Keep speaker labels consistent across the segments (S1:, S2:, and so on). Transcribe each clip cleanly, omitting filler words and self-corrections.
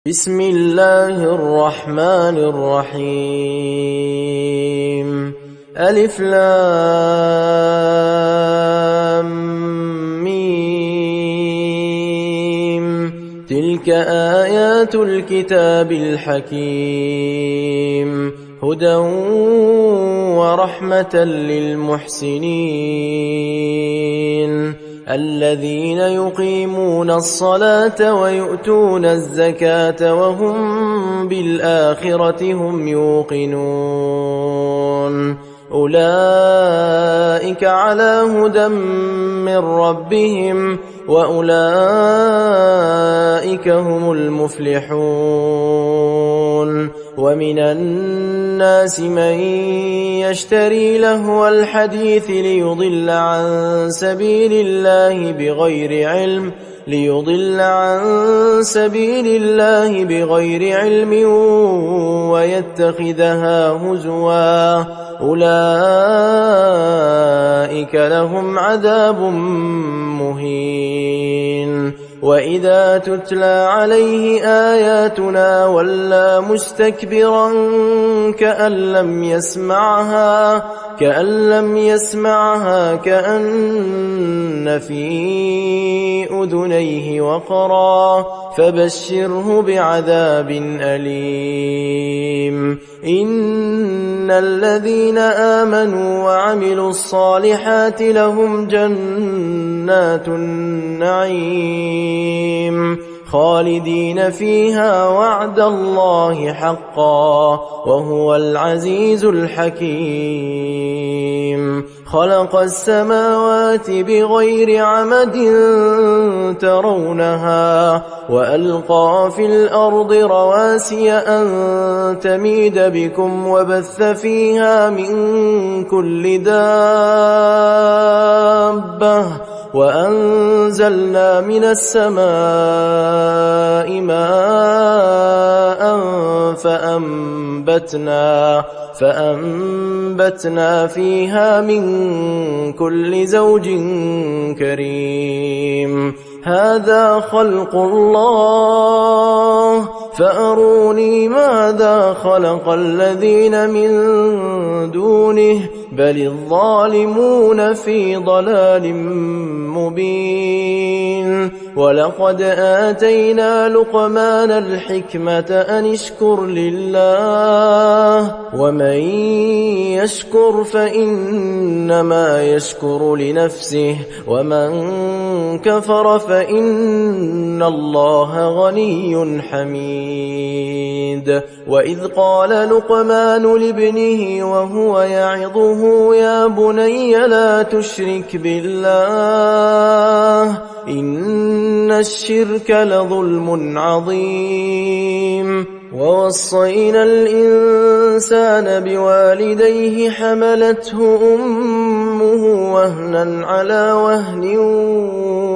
S1: بسم الله الرحمن الرحيم ألف لام ميم تلك آيات الكتاب الحكيم هدى ورحمة للمحسنين الذين يقيمون الصلاة ويؤتون الزكاة وهم بالآخرة هم يوقنون أولئك على هدى من ربهم وأولئك هم المفلحون ومن الناس من يشتري لهو الحديث ليضل عن سبيل الله بغير علم ويتخذها هزوا أولئك لهم عذاب مهين وإذا تتلى عليه آياتنا ولى مستكبرا كأن لم يسمعها كأن في أذنيه وقرا فبشره بعذاب أليم إن الذين آمنوا وعملوا الصالحات لهم جنات النعيم خالدين فيها وعد الله حقا وهو العزيز الحكيم خلق السماوات بغير عمد ترونها وألقى في الأرض رواسي أن تميد بكم وبث فيها من كل دابة وأنزلنا من السماء ماء فأنبتنا فيها من كل زوج كريم هذا خلق الله فأروني ماذا خلق الذين من دونه بل الظالمون في ضلال مبين ولقد آتينا لقمان الحكمة أن اشكر لله ومن يشكر فإنما يشكر لنفسه ومن كفر فإن الله غني حميد وإذ قال لقمان لابنه وهو يعظه يا بني لا تشرك بالله إن الشرك لظلم عظيم ووصينا الإنسان بوالديه حملته أمه وهنا على وهن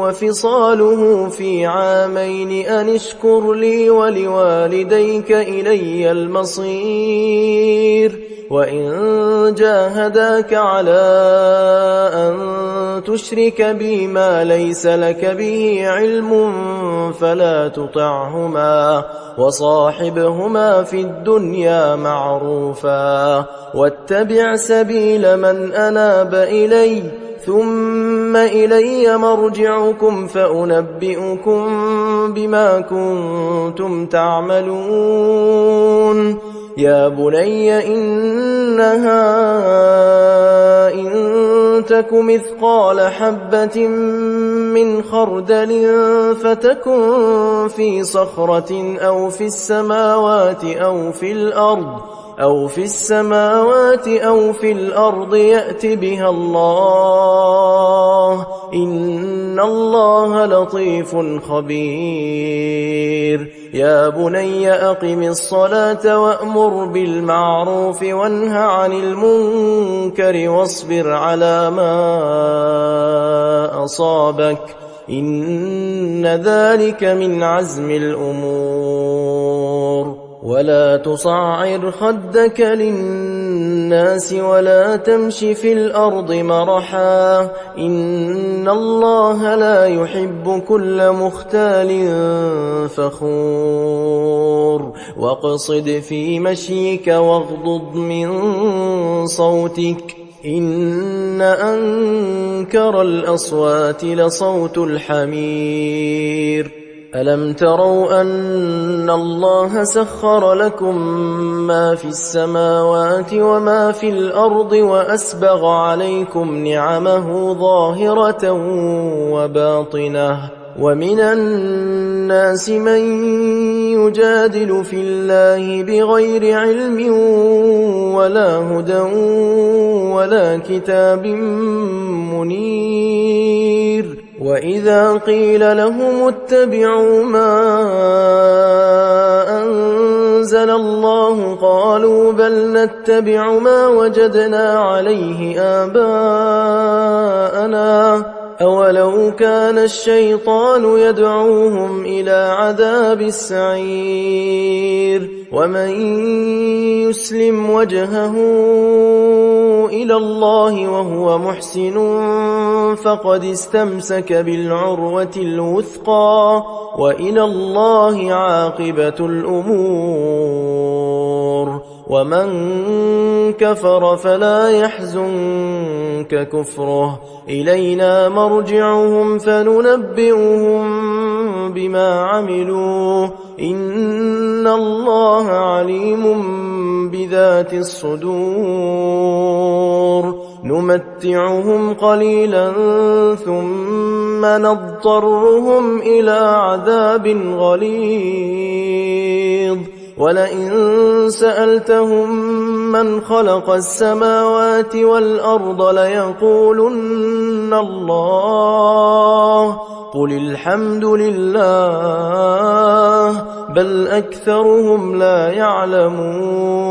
S1: وفصاله في عامين أن اشكر لي ولوالديك إلي المصير وإن جاهداك على أن تشرك بي ما ليس لك به علم فلا تطعهما وصاحبهما في الدنيا معروفا واتبع سبيل من أناب إلي ثم إلي مرجعكم فأنبئكم بما كنتم تعملون يا بني إنها إن تك مثقال حبة من خردل فتكن في صخرة أو في السماوات أو في الأرض يأت بها الله إن الله لطيف خبير يا بني أقم الصلاة وأمر بالمعروف وانه عن المنكر واصبر على ما أصابك إن ذلك من عزم الأمور ولا تصعر خدك للناس الناس ولا تمش في الأرض مرحا إن الله لا يحب كل مختال فخور واقصد في مشيك واغضض من صوتك إن أنكر الأصوات لصوت الحمير ألم تروا أن الله سخر لكم ما في السماوات وما في الأرض وأسبغ عليكم نعمه ظاهرة وباطنة ومن الناس من يجادل في الله بغير علم ولا هدى ولا كتاب منير وإذا قيل لهم اتبعوا ما أنزل الله قالوا بل نتبع ما وجدنا عليه آباءنا أولو كان الشيطان يدعوهم إلى عذاب السعير ومن يسلم وجهه إلى الله وهو محسن فقد استمسك بالعروة الوثقى وإلى الله عاقبة الأمور ومن كفر فلا يحزنك كفره إلينا مرجعهم فننبئهم بما عملوا إن الله عليم بذات الصدور نمتعهم قليلا ثم نضطرهم إلى عذاب غليظ ولئن سألتهم من خلق السماوات والأرض ليقولن الله قل الحمد لله بل أكثرهم لا يعلمون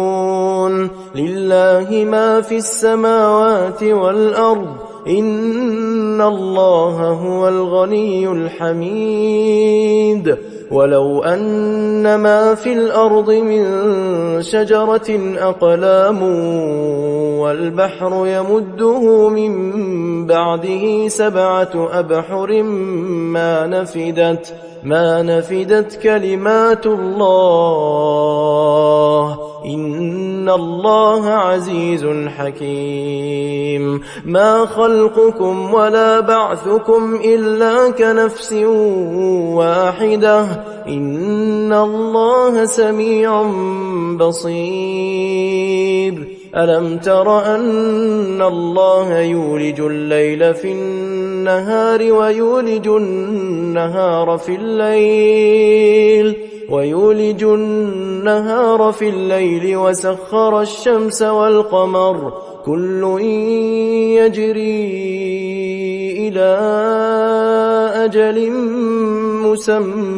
S1: لله ما في السماوات والأرض إن الله هو الغني الحميد ولو أن ما في الأرض من شجرة أقلام والبحر يمده من بعده 7 أبحر ما نفدت كلمات الله إن الله عزيز حكيم ما خلقكم ولا بعثكم إلا كنفس واحدة إن الله سميع بصير ألم تر أن الله يولج الليل في النهار ويولج النهار في الليل وسخر الشمس والقمر كل يجري إلى أجل مسمى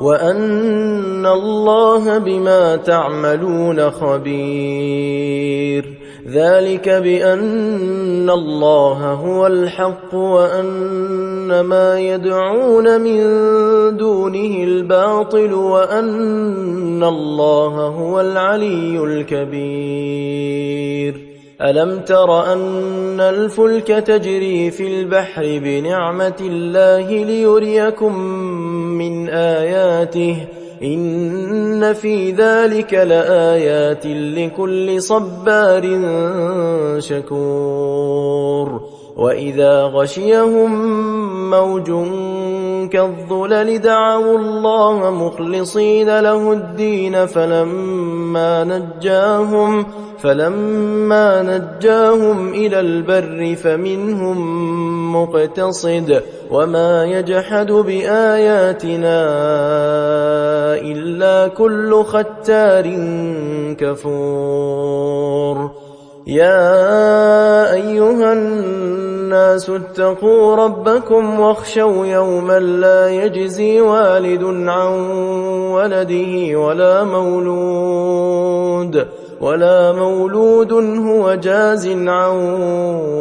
S1: وأن الله بما تعملون خبير ذلك بأن الله هو الحق وأن ما يدعون من دونه الباطل وأن الله هو العلي الكبير ألم تر أن الفلك تجري في البحر بنعمة الله ليريكم من آياته إن في ذلك لآيات لكل صبار شكور وإذا غشيهم موج كالظلل دعوا الله مخلصين له الدين فلما نجاهم إلى البر فمنهم مقتصد وما يجحد بآياتنا إلا كل ختار كفور يا أيها الناس اتقوا ربكم واخشوا يوما لا يجزي والد عن ولده ولا مولود هو جاز عن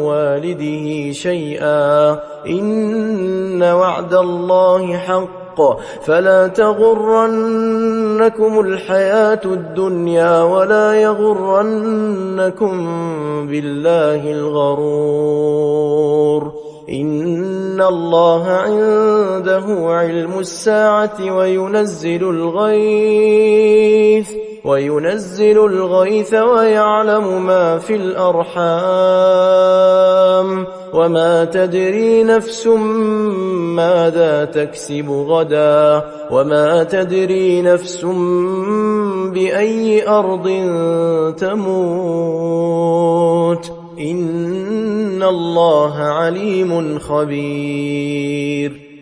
S1: والده شيئا إن وعد الله حق بالحق فلا تغرنكم الحياة الدنيا ولا يغرنكم بالله الغرور إن الله عنده علم الساعة وينزل الغيث ويعلم ما في الأرحام وما تدري نفس ماذا تكسب غدا وما تدري نفس بأي أرض تموت إن الله عليم خبير